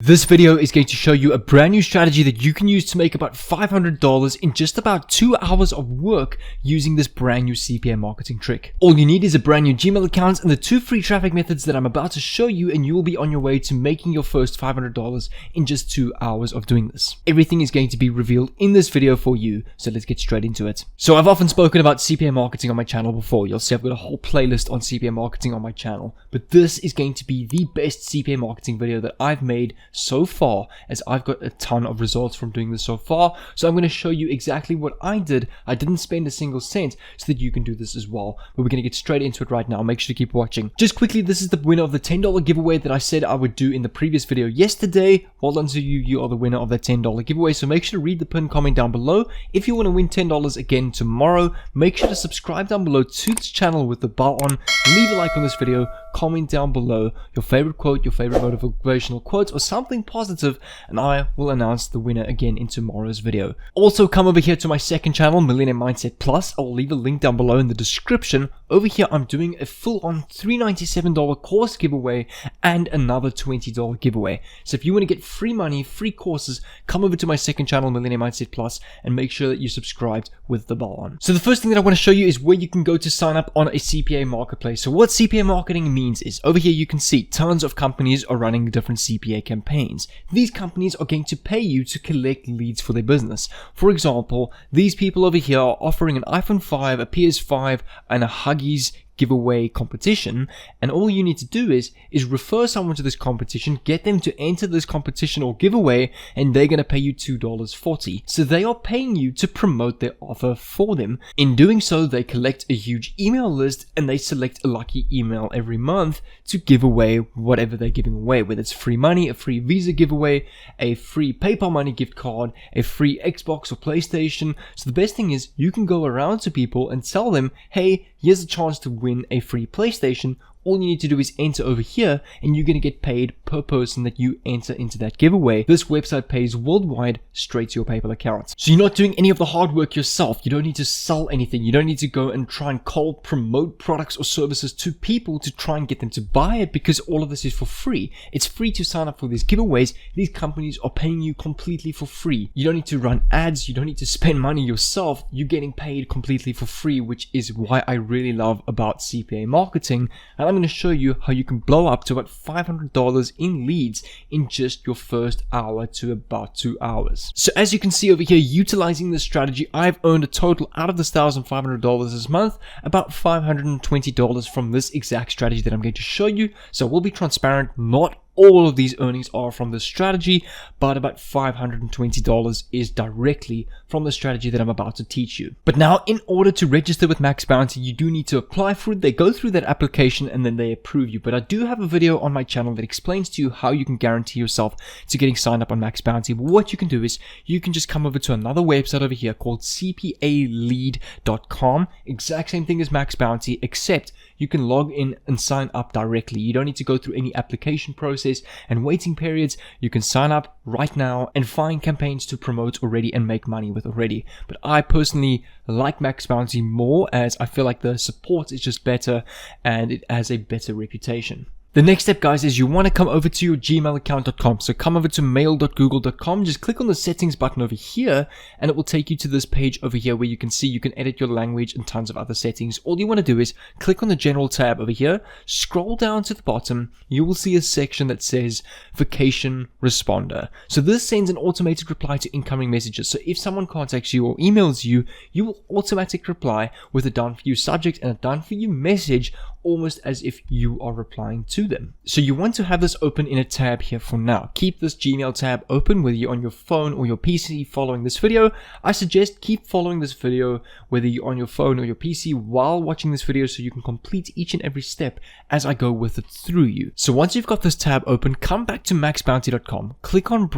This video is going to show you a brand new strategy that you can use to make about $500 in just about 2 hours of work using this brand new CPA marketing trick. All you need is a brand new Gmail account and the 2 free traffic methods that I'm about to show you, and you will be on your way to making your first $500 in just 2 hours of doing this. Everything is going to be revealed in this video for you, so let's get straight into it. So I've often spoken about CPA marketing on my channel before. You'll see I've got a whole playlist on CPA marketing on my channel, but this is going to be the best CPA marketing video that I've made so far, as I've got a ton of results from doing this so far. So I'm going to show you exactly what I did. I didn't spend a single cent, so that you can do this as well. But we're going to get straight into it right now. Make sure to keep watching. Just quickly, this is the winner of the $10 giveaway that I said I would do in the previous video yesterday. Well done to you. You are the winner of that $10 giveaway. So make sure to read the pinned comment down below. If you want to win $10 again tomorrow, make sure to subscribe down below to this channel with the bell on. Leave a like on this video. Comment down below your favorite quote, your favorite motivational quote, or something positive, and I will announce the winner again in tomorrow's video. Also, come over here to my second channel, Millionaire Mindset Plus. I'll leave a link down below in the description. Over here, I'm doing a full-on $397 course giveaway and another $20 giveaway. So if you want to get free money, free courses, come over to my second channel, Millionaire Mindset Plus, and make sure that you're subscribed with the bell on. So the first thing that I want to show you is where you can go to sign up on a CPA marketplace. So what CPA marketing means is, over here you can see tons of companies are running different CPA campaigns. These companies are going to pay you to collect leads for their business. For example, these people over here are offering an iPhone 5, a PS5, and a Huggies giveaway competition, and all you need to do is refer someone to this competition, get them to enter this competition or giveaway, and they're going to pay you $2.40. So they are paying you to promote their offer for them. In doing so, they collect a huge email list and they select a lucky email every month to give away whatever they're giving away, whether it's free money, a free Visa giveaway, a free PayPal money gift card, a free Xbox or PlayStation. So the best thing is you can go around to people and tell them, hey, here's a chance to win a free PlayStation. All you need to do is enter over here, and you're going to get paid per person that you enter into that giveaway. This website pays worldwide straight to your PayPal account. So you're not doing any of the hard work yourself. You don't need to sell anything. You don't need to go and try and cold promote products or services to people to try and get them to buy it, because all of this is for free. It's free to sign up for these giveaways. These companies are paying you completely for free. You don't need to run ads. You don't need to spend money yourself. You're getting paid completely for free, which is why I really love about CPA marketing. And I'm going to show you how you can blow up to about $500 in leads in just your first hour to about 2 hours. So as you can see over here, utilizing this strategy, I've earned a total out of this $1,500 this month, about $520 from this exact strategy that I'm going to show you. So we'll be transparent, not all of these earnings are from this strategy, but about $520 is directly from the strategy that I'm about to teach you. But now, in order to register with Max Bounty, you do need to apply for it. They go through that application and then they approve you. But I do have a video on my channel that explains to you how you can guarantee yourself to getting signed up on Max Bounty. But what you can do is you can just come over to another website over here called CPAlead.com. Exact same thing as Max Bounty, except you can log in and sign up directly. You don't need to go through any application process and waiting periods. You can sign up right now and find campaigns to promote already and make money with already. But I personally like Max Bounty more, as I feel like the support is just better and it has a better reputation. The next step, guys, is you want to come over to your gmailaccount.com. So come over to mail.google.com, just click on the settings button over here, and it will take you to this page over here where you can see you can edit your language and tons of other settings. All you want to do is click on the general tab over here, scroll down to the bottom, you will see a section that says vacation responder. So this sends an automated reply to incoming messages. So if someone contacts you or emails you, you will automatically reply with a done for you subject and a done for you message, almost as if you are replying to them. So you want to have this open in a tab here for now. Keep this Gmail tab open whether you're on your phone or your PC following this video. I suggest keep following this video whether you're on your phone or your PC while watching this video, so you can complete each and every step as I go with it through you. So once you've got this tab open, come back to maxbounty.com, click on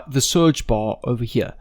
the search bar over here.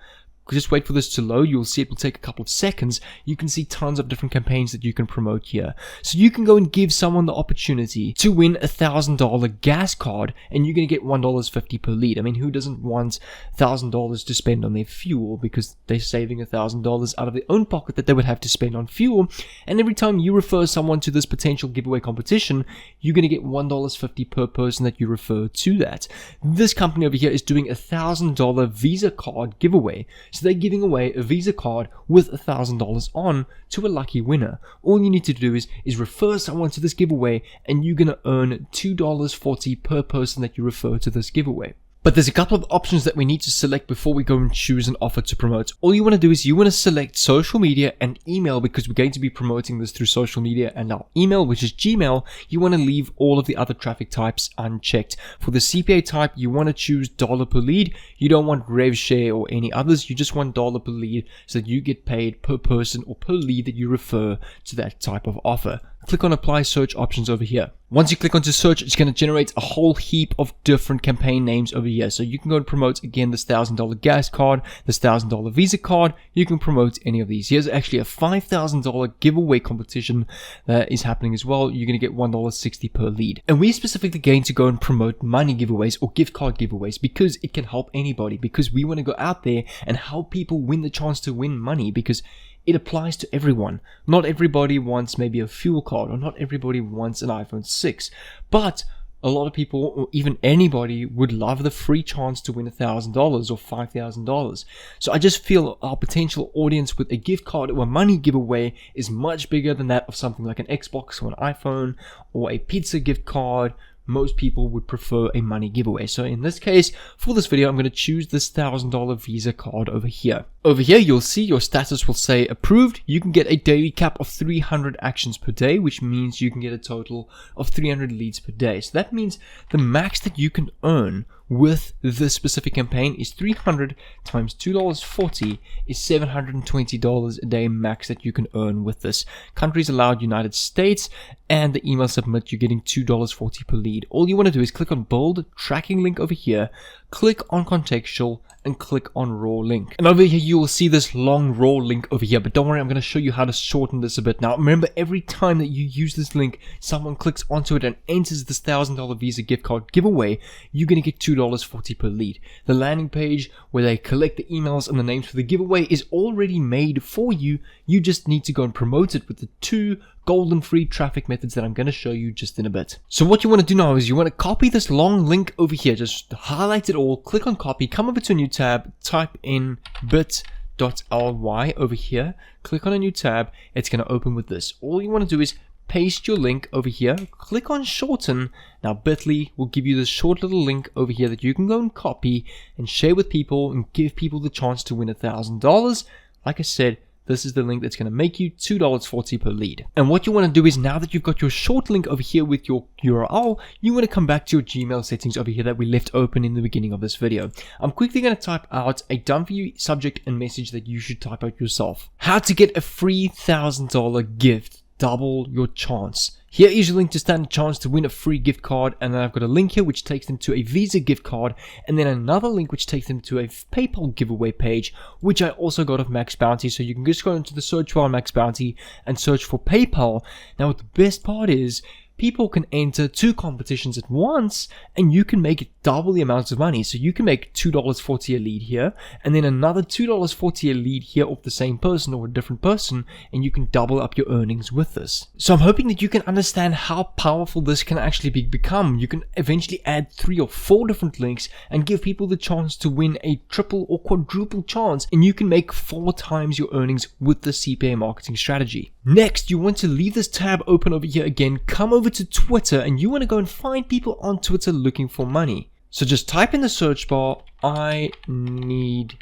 just wait for this to load. You'll see it will take a couple of seconds. You can see tons of different campaigns that you can promote here. So you can go and give someone the opportunity to win a $1,000 gas card, and you're going to get $1.50 per lead. I mean, who doesn't want $1,000 to spend on their fuel, because they're saving $1,000 out of their own pocket that they would have to spend on fuel. And every time you refer someone to this potential giveaway competition, you're going to get $1.50 per person that you refer to that. This company over here is doing a $1,000 Visa card giveaway. So they're giving away a Visa card with $1,000 on to a lucky winner. All you need to do is refer someone to this giveaway, and you're going to earn $2.40 per person that you refer to this giveaway. But there's a couple of options that we need to select before we go and choose an offer to promote. All you want to do is you want to select social media and email, because we're going to be promoting this through social media and our email, which is Gmail. You want to leave all of the other traffic types unchecked. For the CPA type, you want to choose dollar per lead. You don't want rev share or any others. You just want dollar per lead so that you get paid per person or per lead that you refer to that type of offer. Click on apply search options over here. Once you click onto search, it's going to generate a whole heap of different campaign names over here. So you can go and promote, again, this $1,000 gas card, this $1,000 Visa card. You can promote any of these. Here's actually a $5,000 giveaway competition that is happening as well. You're going to get $1.60 per lead. And we're specifically going to go and promote money giveaways or gift card giveaways, because it can help anybody, because we want to go out there and help people win the chance to win money, because it applies to everyone. Not everybody wants maybe a fuel card, or not everybody wants an iPhone 6, but a lot of people, or even anybody, would love the free chance to win $1,000 or $5,000. So I just feel our potential audience with a gift card or a money giveaway is much bigger than that of something like an Xbox or an iPhone or a pizza gift card. Most people would prefer a money giveaway. So in this case, for this video, I'm going to choose this $1,000 Visa card over here. Over here, you'll see your status will say approved. You can get a daily cap of 300 actions per day, which means you can get a total of 300 leads per day. So that means the max that you can earn with this specific campaign is 300 times $2.40 is $720 a day max that you can earn with this. Countries allowed: United States, and the email submit, you're getting $2.40 per lead. All you want to do is click on build tracking link over here, click on contextual, and click on raw link. And over here you will see this long raw link over here, but don't worry, I'm going to show you how to shorten this a bit. Now remember, every time that you use this link, someone clicks onto it and enters this $1,000 Visa gift card giveaway, you're going to get $2.40 per lead. The landing page where they collect the emails and the names for the giveaway is already made for you. You just need to go and promote it with the 2 golden free traffic methods that I'm going to show you just in a bit. So what you want to do now is you want to copy this long link over here, just highlight it all, click on copy, come over to a new tab, type in bit.ly over here, click on a new tab. It's going to open with this. All you want to do is paste your link over here, click on shorten. Now Bitly will give you this short little link over here that you can go and copy and share with people and give people the chance to win $1,000. Like I said, this is the link that's going to make you $2.40 per lead. And what you want to do is, now that you've got your short link over here with your URL, you want to come back to your Gmail settings over here that we left open in the beginning of this video. I'm quickly going to type out a done for you subject and message that you should type out yourself. How to get a free $1,000 gift. Double your chance. Here is your link to stand a chance to win a free gift card, and then I've got a link here which takes them to a Visa gift card, and then another link which takes them to a PayPal giveaway page, which I also got of Max Bounty. So you can just go into the search bar on Max Bounty and search for PayPal. Now what the best part is, people can enter 2 competitions at once, and you can make double the amount of money. So you can make $2.40 a lead here, and then another $2.40 a lead here off the same person or a different person, and you can double up your earnings with this. So I'm hoping that you can understand how powerful this can actually become. You can eventually add 3 or 4 different links and give people the chance to win a triple or quadruple chance, and you can make 4 times your earnings with the CPA marketing strategy. Next, you want to leave this tab open over here again, come over to Twitter, and you want to go and find people on Twitter looking for money. So just type in the search bar, I need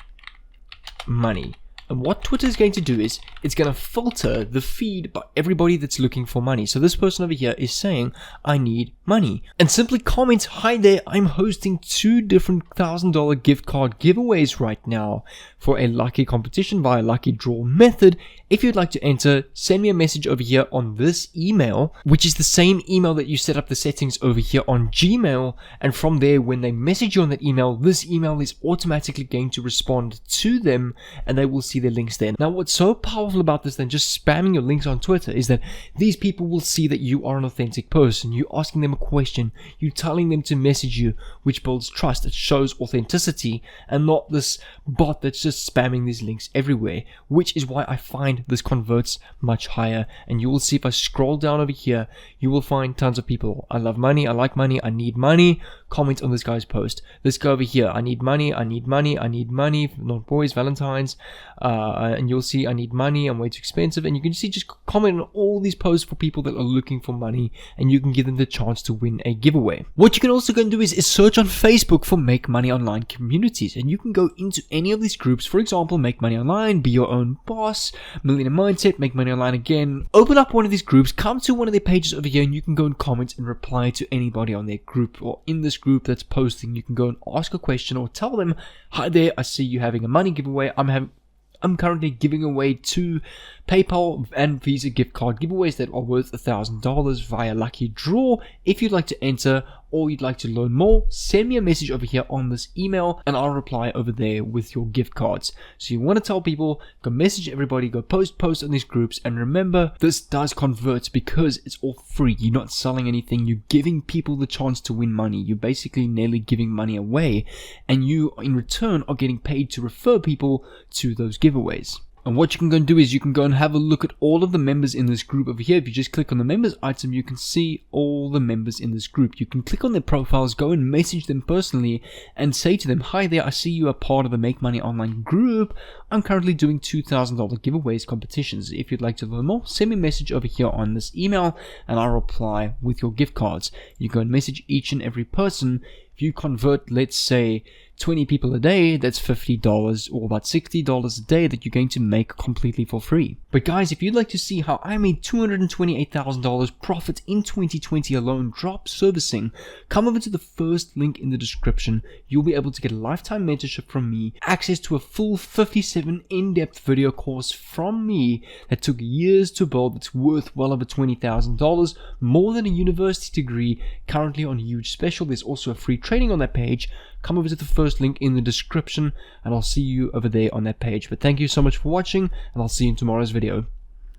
money. And what Twitter is going to do is it's going to filter the feed by everybody that's looking for money. So this person over here is saying, I need money. And simply comment, hi there, I'm hosting 2 different $1,000 gift card giveaways right now for a lucky competition via lucky draw method. If you'd like to enter, send me a message over here on this email, which is the same email that you set up the settings over here on Gmail. And from there, when they message you on that email, this email is automatically going to respond to them and they will see their links there. Now, what's so powerful about this than just spamming your links on Twitter is that these people will see that you are an authentic person. You're asking them a question, you're telling them to message you, which builds trust. It shows authenticity and not this bot that's just spamming these links everywhere, which is why I find this converts much higher. And you will see if I scroll down over here, you will find tons of people. I love money, I like money, I need money. Comment on this guy's post. This guy over here, I need money, I need money, I need money, not boys, Valentine's. And you'll see I need money, I'm way too expensive. And you can see just comment on all these posts for people that are looking for money, and you can give them the chance to win a giveaway. What you can also go and do is search on Facebook for Make Money Online communities, and you can go into any of these groups. For example, Make Money Online, Be Your Own Boss, Millionaire Mindset, Make Money Online again. Open up one of these groups, come to one of their pages over here, and you can go and comment and reply to anybody on their group or in this group that's posting. You can go and ask a question or tell them, hi there, I see you having a money giveaway. I'm currently giving away 2 PayPal and Visa gift card giveaways that are worth $1,000 via lucky draw. If you'd like to enter or you'd like to learn more, send me a message over here on this email and I'll reply over there with your gift cards. So you want to tell people, go message everybody, go post on these groups, and remember, this does convert because it's all free. You're not selling anything, you're giving people the chance to win money. You're basically nearly giving money away, and you in return are getting paid to refer people to those giveaways. And what you can go and do is you can go and have a look at all of the members in this group over here. If you just click on the members item, you can see all the members in this group. You can click on their profiles, go and message them personally and say to them, hi there, I see you are part of the Make Money Online group. I'm currently doing $2,000 giveaways competitions. If you'd like to learn more, send me a message over here on this email and I'll reply with your gift cards. You go and message each and every person. If you convert, let's say, 20 people a day, that's $50 or about $60 a day that you're going to make completely for free. But guys, if you'd like to see how I made $228,000 profit in 2020 alone drop servicing, come over to the first link in the description. You'll be able to get a lifetime mentorship from me, access to a full 57 in-depth video course from me that took years to build, that's worth well over $20,000, more than a university degree, currently on huge special. There's also a free training on that page. Come over to the first link in the description and I'll see you over there on that page. But thank you so much for watching, and I'll see you in tomorrow's video.